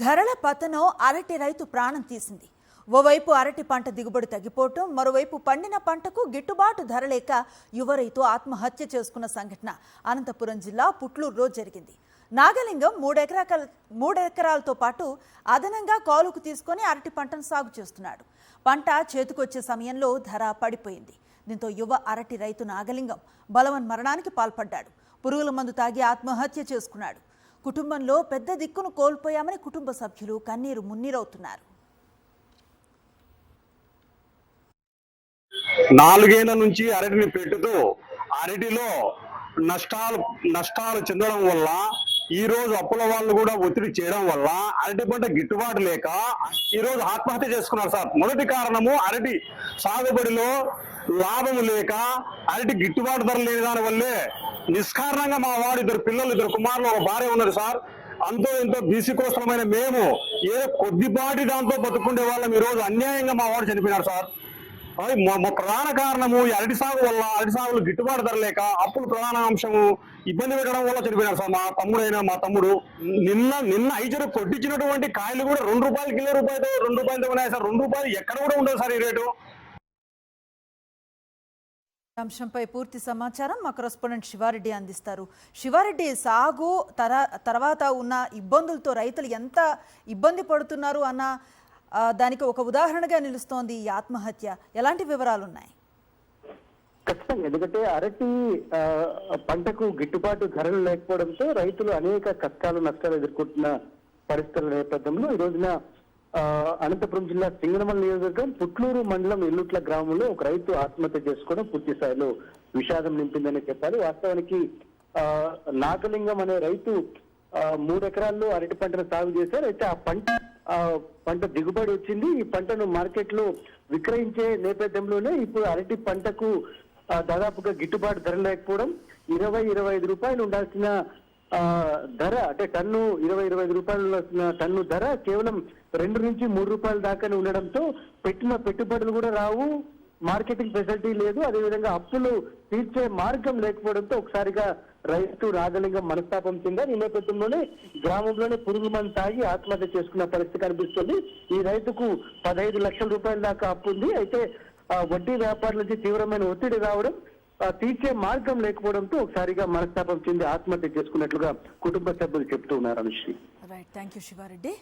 ధరల పతనం అరటి రైతు ప్రాణం తీసింది. ఓవైపు అరటి పంట దిగుబడి తగ్గిపోవటం, మరోవైపు పండిన పంటకు గిట్టుబాటు ధర లేక యువ రైతు ఆత్మహత్య చేసుకున్న సంఘటన అనంతపురం జిల్లా పుట్లూరులో జరిగింది. నాగలింగం 3 ఎకరాలతో పాటు అదనంగా కాలుకు తీసుకొని అరటి పంటను సాగు చేస్తున్నాడు. పంట చేతికొచ్చే సమయంలో ధర పడిపోయింది. దీంతో యువ అరటి రైతు నాగలింగం బలవన్మరణానికి పాల్పడ్డాడు. పురుగుల మందు తాగి ఆత్మహత్య చేసుకున్నాడు. కుటుంబంలో పెద్ద దిక్కును కోల్పోయామని కుటుంబ సభ్యులు కన్నీరు మున్నీరవుతున్నారు. 4 ఏళ్ల నుంచి అరటిని పెట్టుతూ అరటిలో నష్టాలు చెందడం వల్ల ఈ రోజు అప్పుల వాళ్ళు కూడా ఒత్తిడి చేయడం వల్ల అరటి పంట గిట్టుబాటు లేక ఈ రోజు ఆత్మహత్య చేసుకున్నారు సార్. మొదటి కారణము అరటి సాగుబడిలో లాభము లేక అరటి గిట్టుబాటు ధర లేని దాని వల్లే నిష్కారణంగా మా వాడు 2 పిల్లలు 2 కుమారులు 1 భార్య ఉన్నారు సార్. అంతో ఎంతో బీసీ కోసమైన మేము ఏ కొద్దిపాటి దాంతో బతుకుండే వాళ్ళం ఈ రోజు అన్యాయంగా మా వాడు చనిపోయినారు సార్. ప్రధాన కారణము ఈ అరటి సాగు వల్ల అరటి సాగులు గిట్టుబాటు ధర లేక అప్పులు ప్రధాన అంశము ఇబ్బంది పెట్టడం వల్ల చనిపోయినారు సార్. మా తమ్ముడు నిన్న ఐజరు కొట్టించినటువంటి కాయలు కూడా ₹2 కిలో రూపాయలతో ₹2 ఉన్నాయి సార్. ₹2 ఎక్కడ కూడా ఉండదు సార్ ఈ రేటు. అంశంపై పూర్తి సమాచారం మా కరెస్పాండెంట్ శివారెడ్డి అందిస్తారు. శివారెడ్డి, సాగు తర్వాత ఉన్న ఇబ్బందులతో రైతులు ఎంత ఇబ్బంది పడుతున్నారు అన్న దానికి ఒక ఉదాహరణగా నిలుస్తోంది ఈ ఆత్మహత్య. ఎలాంటి వివరాలు ఉన్నాయి? ఖచ్చితంగా, ఎందుకంటే అరటి పంటకు గిట్టుబాటు ధరలు లేకపోవడంతో రైతులు అనేక కష్టాలు నష్టాలు ఎదుర్కొంటున్న పరిస్థితుల నేపథ్యంలో ఈ రోజున అనంతపురం జిల్లా సింగనమల నియోజకవర్గం పుట్లూరు మండలం ఎల్లుట్ల గ్రామంలో ఒక రైతు ఆత్మహత్య చేసుకోవడం పూర్తి స్థాయిలో విషాదం నింపిందని చెప్పాలి. వాస్తవానికి నాగలింగం అనే రైతు 3 ఎకరాల్లో అరటి పంటను సాగు చేశారు. అయితే ఆ పంట దిగుబడి వచ్చింది. ఈ పంటను మార్కెట్ లో విక్రయించే నేపథ్యంలోనే ఇప్పుడు అరటి పంటకు దాదాపుగా గిట్టుబాటు ధర లేకపోవడం, 20-25 రూపాయలు ఉండాల్సిన ధర, అంటే టన్ను 20-25 రూపాయలు టన్ను ధర కేవలం 2 నుంచి 3 రూపాయల దాకానే ఉండడంతో పెట్టిన పెట్టుబడులు కూడా రావు, మార్కెటింగ్ ఫెసిలిటీ లేదు, అదేవిధంగా అప్పులు తీర్చే మార్గం లేకపోవడంతో ఒకసారిగా రైతు నాగలింగం మనస్తాపం చెందారు. ఈ నేపథ్యంలోనే గ్రామంలోనే పురుగు మందు తాగి ఆత్మహత్య చేసుకున్న పరిస్థితి కనిపిస్తుంది. ఈ రైతుకు 15 లక్షల రూపాయల దాకా అప్పు ఉంది. అయితే వడ్డీ వ్యాపారుల నుంచి తీవ్రమైన ఒత్తిడి రావడం, తీర్చే మార్గం లేకపోవడంతో ఒకసారిగా మనస్తాపం చెంది ఆత్మహత్య చేసుకున్నట్లుగా కుటుంబ సభ్యులు చెప్తూ ఉన్నారు. Anusri, right, thank you Sivareddy.